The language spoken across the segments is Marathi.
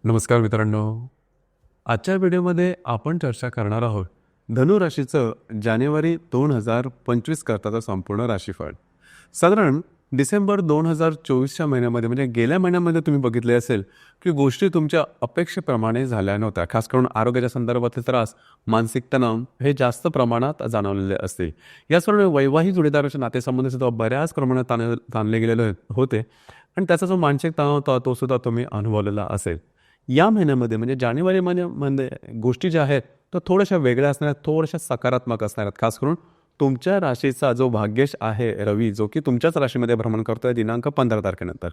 नमस्कार मित्रांनो. आजच्या व्हिडिओमध्ये आपण चर्चा करणार आहोत धनु राशीचं जानेवारी 2025 करताचं संपूर्ण राशीफळ. साधारण डिसेंबर 2024च्या महिन्यामध्ये म्हणजे गेल्या महिन्यामध्ये तुम्ही बघितले असेल की गोष्टी तुमच्या अपेक्षेप्रमाणे झाल्या नव्हत्या. खास करून आरोग्याच्या संदर्भातले त्रास, मानसिक तणाव हे जास्त प्रमाणात जाणवलेले असते. याचप्रमाणे वैवाहिक जोडीदाराच्या नातेसंबंध सुद्धा बऱ्याच प्रमाणात ताणले गेलेले होते आणि त्याचा जो मानसिक तणाव होता तो सुद्धा तुम्ही अनुभवलेला असेल. या महिन्यामध्ये म्हणजे जानेवारी महिन्यामध्ये गोष्टी ज्या आहेत त्या थोड्याशा वेगळ्या असणार आहेत, थोड्याशा सकारात्मक असणार आहेत. खास करून तुमच्या राशीचा जो भाग्येश आहे रवी, जो की तुमच्याच राशीमध्ये भ्रमण करतोय दिनांक 15 तारखेनंतर.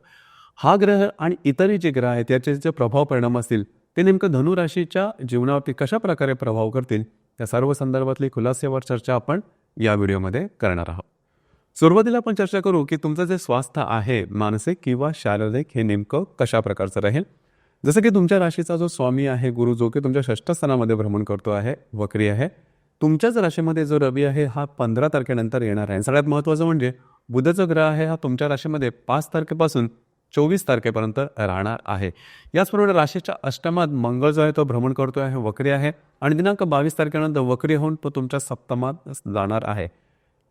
हा ग्रह आणि इतरही जे ग्रह आहेत याचे जे प्रभाव परिणाम असतील ते नेमकं धनु राशीच्या जीवनावरती कशा प्रकारे प्रभाव करतील या सर्व संदर्भातली खुलासेवर चर्चा आपण या व्हिडिओमध्ये करणार आहोत. सुरुवातीला आपण चर्चा करू की तुमचं जे स्वास्थ्य आहे मानसिक किंवा शारीरिक हे नेमकं कशा प्रकारचं राहील. जसं की तुमच्या राशीचा जो स्वामी आहे गुरु, जो की तुमच्या षष्ठ स्थानामध्ये भ्रमण करतो आहे, वक्री आहे. तुमच्याच राशीमध्ये जो रवी आहे हा 15 तारखेनंतर येणार आहे. सगळ्यात महत्त्वाचं म्हणजे बुधाचा ग्रह आहे हा तुमच्या राशीमध्ये 5 तारखेपासून 24 तारखेपर्यंत राहणार आहे. याचप्रमाणे राशीच्या अष्टमात मंगळ जो आहे तो भ्रमण करतो आहे, वक्री आहे आणि दिनांक 22 तारखेनंतर वक्री होऊन तो तुमच्या सप्तमात जाणार आहे.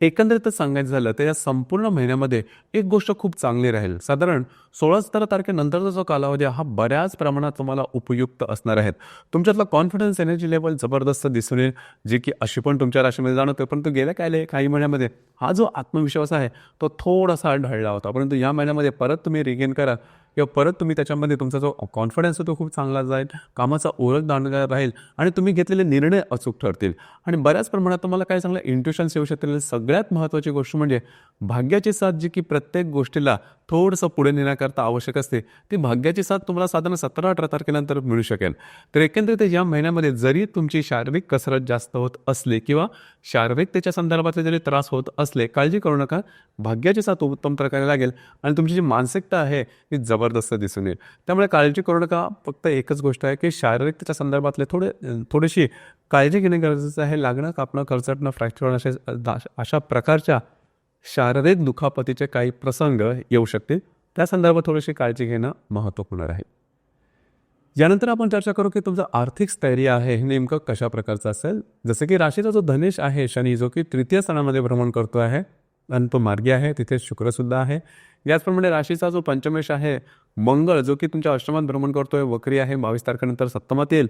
एकंदरीतच सांगायचं झालं तर या संपूर्ण महिन्यामध्ये एक गोष्ट खूप चांगली राहील. साधारण 16 तारखेनंतरचा जो कालावधी हा बऱ्याच प्रमाणात तुम्हाला उपयुक्त असणार आहेत. तुमच्यातला कॉन्फिडन्स एनर्जी लेवल जबरदस्त दिसून येईल, जे की अशी पण तुमच्या राशीमध्ये जाणवते. परंतु गेल्या काही महिन्यामध्ये हा जो आत्मविश्वास आहे तो थोडासा ढळला होता. परंतु या महिन्यामध्ये परत तुम्ही रिगेन करा किंवा परत तुम्ही त्याच्यामध्ये तुमचा जो कॉन्फिडन्स आहे तो खूप चांगला जाईल, कामाचा ओळख दांडगा राहील आणि तुम्ही घेतलेले निर्णय अचूक ठरतील आणि बऱ्याच प्रमाणात तुम्हाला काय चांगलं इंट्युशन्स येऊ शकतील. सगळ्यात महत्त्वाची गोष्ट म्हणजे भाग्याची साथ, जी की प्रत्येक गोष्टीला थोडंसं पुढे नेण्याकरता आवश्यक असते, ती भाग्याची साथ तुम्हाला साधारण 17-18 तारखेनंतर मिळू शकेल. तर एकंदरीत या महिन्यामध्ये जरी तुमची शारीरिक कसरत जास्त होत असली किंवा शारीरिकतेच्या संदर्भातले जरी त्रास होत असले, काळजी करू नका. भाग्याची साथ उत्तम प्रकारे लागेल आणि तुमची जी मानसिकता आहे ती जबरदस्त दिसून येईल. त्यामुळे काळजी करू नका. फक्त एकच गोष्ट आहे की शारीरिकतेच्या संदर्भातले थोडीशी काळजी घेणे गरजेचं आहे. लागणं, कापणं, खरचटणं, फ्रॅक्चर अशा प्रकारच्या शारीरिक दुखापतीचे काही प्रसंग येऊ शकतील. त्या संदर्भात थोडीशी काळजी घेणं महत्त्वपूर्ण राहील. यानंतर आपण चर्चा करू की तुमचं आर्थिक स्थैर्य आहे हे नेमकं कशा प्रकारचं असेल. जसं की राशीचा जो धनेश आहे शनी, जो की तृतीय स्थानामध्ये भ्रमण करतो आहे आणि तो मार्गी आहे, तिथे शुक्रसुद्धा आहे. याचप्रमाणे राशीचा जो पंचमेश आहे मंगळ, जो की तुमच्या अष्टमात भ्रमण करतोय, वक्री आहे, 22 तारखेनंतर सप्तमात येईल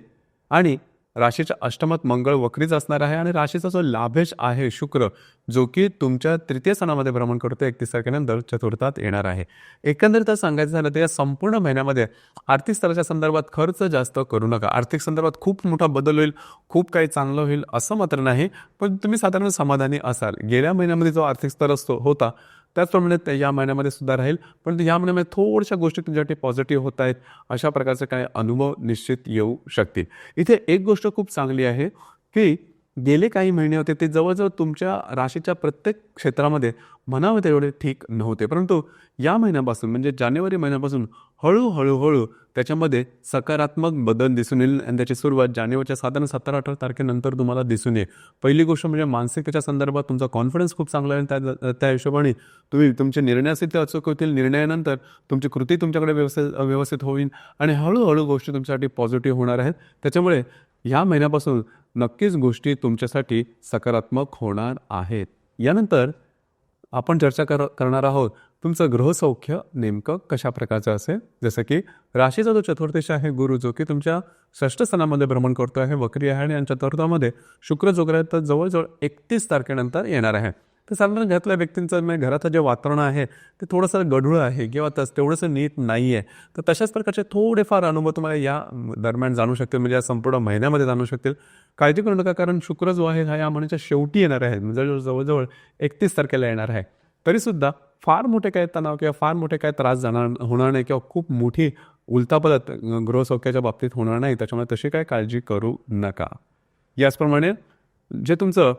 आणि राशीच्या अष्टमात मंगळ वक्रीच असणार आहे आणि राशीचा जो लाभेश आहे शुक्र, जो की तुमच्या तृतीय स्थानामध्ये भ्रमण करतो 31 तारखेनंतर चतुर्थात येणार आहे. एकंदरीत सांगायचं झालं तर या संपूर्ण महिन्यामध्ये आर्थिक स्तराच्या संदर्भात खर्च जास्त करू नका. आर्थिक संदर्भात खूप मोठा बदल होईल, खूप काही चांगलं होईल असं मात्र नाही, पण तुम्ही साधारण समाधानी असाल. गेल्या महिन्यामध्ये जो आर्थिक स्तर होता त्याचप्रमाणे या महिन्यामध्ये सुद्धा राहील, परंतु या महिन्यामध्ये थोड्याशा गोष्टी तुमच्यासाठी पॉझिटिव्ह होत आहेत. अशा प्रकारचे काही अनुभव निश्चित येऊ शकतील. इथे एक गोष्ट खूप चांगली आहे की गेले काही महिने होते ते जवळजवळ तुमच्या राशीच्या प्रत्येक क्षेत्रामध्ये म्हणावे तेवढे ठीक नव्हते, परंतु या महिन्यापासून म्हणजे जानेवारी महिन्यापासून हळूहळू त्याच्यामध्ये सकारात्मक बदल दिसून येईल आणि त्याची सुरुवात जानेवारीच्या साधारण 17-18 तारखेनंतर तुम्हाला दिसून येईल. पहिली गोष्ट म्हणजे मानसिकतेच्या संदर्भात तुमचा कॉन्फिडन्स खूप चांगला आहे. त्या हिशोबाने तुम्ही तुमचे निर्णय असतील ते अचूक होतील. निर्णयानंतर तुमची कृती तुमच्याकडे व्यवस्थित होईल आणि हळूहळू गोष्टी तुमच्यासाठी पॉझिटिव्ह होणार आहेत. त्याच्यामुळे ह्या महिन्यापासून नक्कीच गोष्टी तुमच्यासाठी सकारात्मक होणार आहेत. यानंतर आपण चर्चा करणार आहोत तुमचं ग्रहसौख्य नेमकं कशा प्रकारचं असेल. जसं की राशीचा जो चतुर्थेश आहे गुरु, जो की तुमच्या षष्ठ स्थानामध्ये भ्रमण करतो आहे, वक्री आहे आणि चतुर्थामध्ये शुक्र जो ग्रह तर जवळजवळ 31 तारखेनंतर येणार आहे. तर साधारण घरातल्या व्यक्तींचं म्हणजे घराचं जे वातावरण आहे ते थोडंसं गढूळ आहे किंवा तेवढंसं नीट नाही आहे. तर तशाच प्रकारचे थोडेफार अनुभव तुम्हाला या दरम्यान जाणू शकतील, म्हणजे या संपूर्ण महिन्यामध्ये जाणू शकतील. काळजी करू नका, कारण शुक्र जो आहे हा या महिन्याच्या शेवटी येणार आहे, म्हणजे जवळजवळ 31 तारखेला येणार आहे. तरीसुद्धा फार मोठे काय तणाव किंवा फार मोठे काय त्रास होणार नाही किंवा खूप मोठी उलतापलत गृहसौख्याच्या बाबतीत होणार नाही. त्याच्यामुळे तशी काय काळजी करू नका. याचप्रमाणे जे तुमचं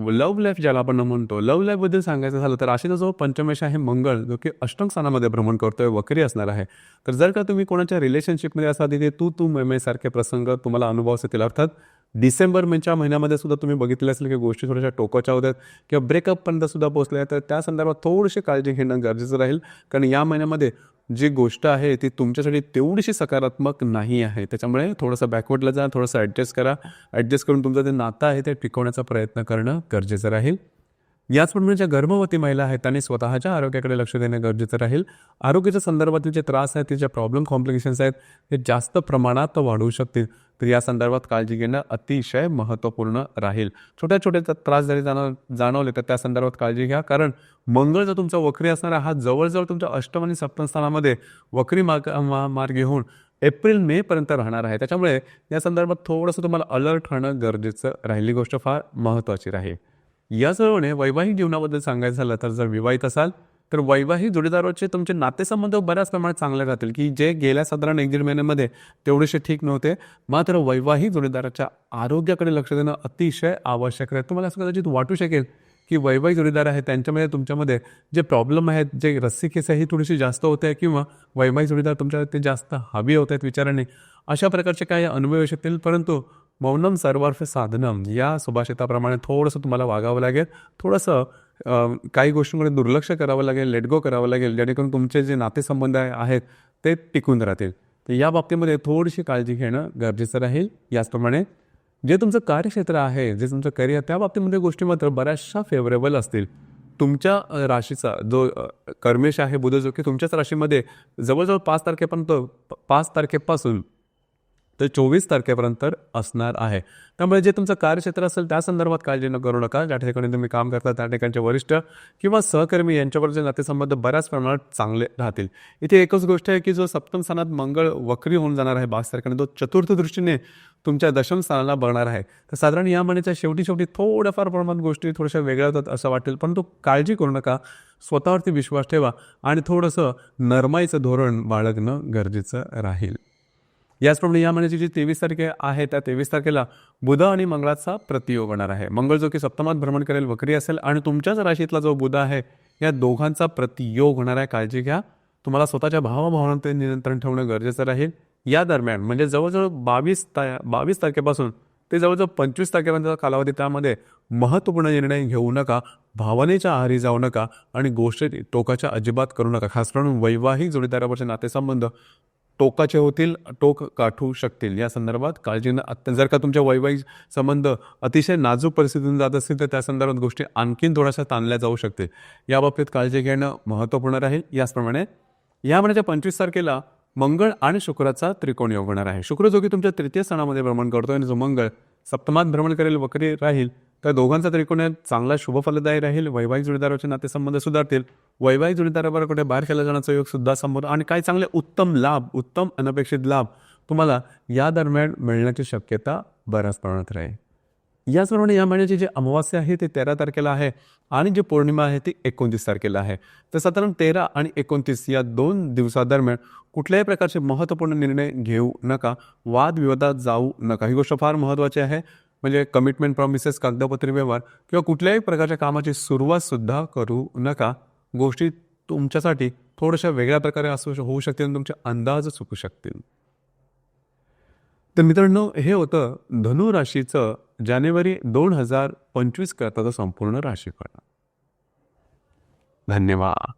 लव्ह लाईफ ज्याला आपण म्हणतो, लव्ह लाईफबद्दल सांगायचं झालं तर राशीचा जो पंचमेश आहे मंगळ, जो की अष्टम स्थानामध्ये भ्रमण करतोय, वक्री असणार आहे. तर जर का तुम्ही कोणाच्या रिलेशनशिपमध्ये असा तिथे तू मै सारखे प्रसंग तुम्हाला अनुभव येतील, अर्थात डिसेंबर मेच्या महिन्यामध्ये सुद्धा तुम्ही बघितलं असेल की गोष्टी थोड्याशा टोकाच्या होत्या किंवा ब्रेकअपपर्यंत सुद्धा पोहोचल्या, तर त्या संदर्भात थोडीशी काळजी घेणं गरजेचं राहील. कारण या महिन्यामध्ये जी गोष्ट आहे ती तुमच्यासाठी तेवढीशी सकारात्मक नाही आहे. त्याच्यामुळे थोडंसं बॅकवर्डला जा, थोडंसं ॲडजस्ट करा. ॲडजस्ट करून तुमचं जे नातं आहे ते टिकवण्याचा प्रयत्न करणं गरजेचं राहील. याचप्रमाणे ज्या गर्भवती महिला आहेत त्यांनी स्वतःच्या आरोग्याकडे लक्ष देणं गरजेचं राहील. आरोग्याच्या संदर्भातील जे त्रास आहेत, जे प्रॉब्लेम कॉम्प्लिकेशन्स आहेत, ते जास्त प्रमाणात वाढू शकतील. तर या संदर्भात काळजी घेणं अतिशय महत्त्वपूर्ण राहील. छोट्या छोट्या त्रास जरी जाणवले तर त्या संदर्भात काळजी घ्या. कारण मंगळ जर तुमचा वक्री असणारा हा जवळजवळ तुमच्या अष्टम आणि सप्तम स्थानामध्ये वक्री मार्ग घेऊन एप्रिल मे पर्यंत राहणार आहे. त्याच्यामुळे या संदर्भात थोडंसं तुम्हाला अलर्ट राहणं गरजेचं राहील. ही गोष्ट फार महत्त्वाची राहील. या सर्वांनी वैवाहिक जीवनाबद्दल सांगायचं झालं तर जर विवाहित असाल तर वैवाहिक जोडीदाराचे तुमचे नातेसंबंध बऱ्याच प्रमाणात चांगले राहतील, की जे गेल्या साधारण 1-1.5 महिन्यामध्ये तेवढेसे ठीक नव्हते. मात्र वैवाहिक जोडीदाराच्या आरोग्याकडे लक्ष देणं अतिशय आवश्यक आहे. तुम्हाला असं कदाचित वाटू शकेल की वैवाहिक जोडीदार आहे त्यांच्यामध्ये तुमच्यामध्ये जे प्रॉब्लेम आहेत, जे रस्सीखेच आहे ही थोडीशी जास्त होते आहे किंवा वैवाहिक जोडीदार तुमच्या ते जास्त हवी होत आहेत विचाराने, अशा प्रकारचे काही अनुभव येऊ शकतील. परंतु मौनम सर्वार्थ साधनम या सुभाषिताप्रमाणे थोडंसं तुम्हाला वागावं लागेल. थोडंसं काही गोष्टींकडे दुर्लक्ष करावं लागेल, लेट गो करावं लागेल, जेणेकरून तुमचे जे नातेसंबंध आहेत ते टिकून राहतील. तर या बाबतीमध्ये थोडीशी काळजी घेणं गरजेचं राहील. याचप्रमाणे जे तुमचं कार्यक्षेत्र आहे, जे तुमचं करिअर, त्या बाबतीमध्ये गोष्टी मात्र बऱ्याचशा फेवरेबल असतील. तुमच्या राशीचा जो कर्मेश आहे बुध, जो की तुमच्याच राशीमध्ये जवळजवळ 5 तारखेपर्यंत 5 तारखेपासून तर 24 तारखेपर्यंत असणार आहे. त्यामुळे जे तुमचं कार्यक्षेत्र असेल त्या संदर्भात काळजी न करू नका. ज्या ठिकाणी तुम्ही काम करता त्या ठिकाणचे वरिष्ठ किंवा सहकर्मी यांच्याबरोबरचे नातेसंबंध बऱ्याच प्रमाणात चांगले राहतील. इथे एकच गोष्ट आहे की जो सप्तम स्थानात मंगळ वक्री होऊन जाणार आहे 22 तारखेने, तो चतुर्थ दृष्टीने तुमच्या दशम स्थानाला बघणार आहे. तर साधारण या महिन्याच्या शेवटी थोड्याफार प्रमाणात गोष्टी थोड्याशा वेगळ्या होतात असं वाटेल, परंतु काळजी करू नका. स्वतःवरती विश्वास ठेवा आणि थोडंसं नरमाईचं धोरण बाळगणं गरजेचं राहील. याचप्रमाणे या महिन्याची जी 23 तारीख आहे त्या 23 तारखेला बुध आणि मंगळाचा प्रतियोग होणार आहे. मंगळ जो की सप्तमात भ्रमण करेल, वक्री असेल, आणि तुमच्याच राशीतला जो बुध आहे या दोघांचा प्रतियोग होणार आहे. काळजी घ्या. तुम्हाला स्वतःच्या भावभावनांवर नियंत्रण ठेवणं गरजेचं राहील. या दरम्यान म्हणजे जवळजवळ 22 तारखेपासून ते जवळजवळ 25 तारखेपर्यंतचा कालावधी, त्यामध्ये महत्त्वपूर्ण निर्णय घेऊ नका, भावनेच्या आहारी जाऊ नका आणि गोष्टी टोकाच्या अजिबात करू नका. खास करून वैवाहिक जोडीदारावरचे नातेसंबंध टोकाचे होतील, टोक गाठू शकतील. या संदर्भात काळजीनं, जर का तुमच्या वैवाहिक संबंध अतिशय नाजूक परिस्थितीतून जात असतील तर त्या संदर्भात गोष्टी आणखीन थोड्याशा ताणल्या जाऊ शकते. याबाबतीत काळजी घेणं महत्त्वपूर्ण राहील. याचप्रमाणे या महिन्याच्या 25 तारखेला मंगळ आणि शुक्राचा त्रिकोण योग होणार आहे. शुक्र जो की तुमच्या तृतीय स्थानामध्ये भ्रमण करतोय आणि जो मंगळ सप्तमात भ्रमण करेल, वक्री राहील, तर दोघांचा त्रिकोण चांगला शुभफलदायी राहील. वैवाहिक जोडीदाराचे नातेसंबंध सुधारतील. वैवाहिक जोडीदाराबरोबर कुठे बाहेर केला जाण्याचा योग सुद्धा समोर, आणि काही चांगले उत्तम लाभ, उत्तम अनपेक्षित लाभ तुम्हाला या दरम्यान मिळण्याची शक्यता बऱ्याच प्रमाणात राहील. याचप्रमाणे या महिन्याची जी अमावास्या आहे ती 13 तारखेला आहे आणि जी पौर्णिमा आहे ती 29 तारखेला आहे. तर साधारण 13 आणि 29 या 2 दिवसादरम्यान कुठल्याही प्रकारचे महत्त्वपूर्ण निर्णय घेऊ नका, वादविवादात जाऊ नका. ही गोष्ट फार महत्त्वाची आहे. म्हणजे कमिटमेंट, प्रॉमिसेस, कागदपत्री व्यवहार किंवा कुठल्याही प्रकारच्या कामाची सुरुवातसुद्धा करू नका. गोष्टी तुमच्यासाठी थोड्याशा वेगळ्या प्रकारे होऊ शकतील आणि तुमचे अंदाज चुकू शकतील. तर मित्रांनो, हे होतं धनु राशीचं जानेवारी 2025 करताचं संपूर्ण राशीफळ. धन्यवाद.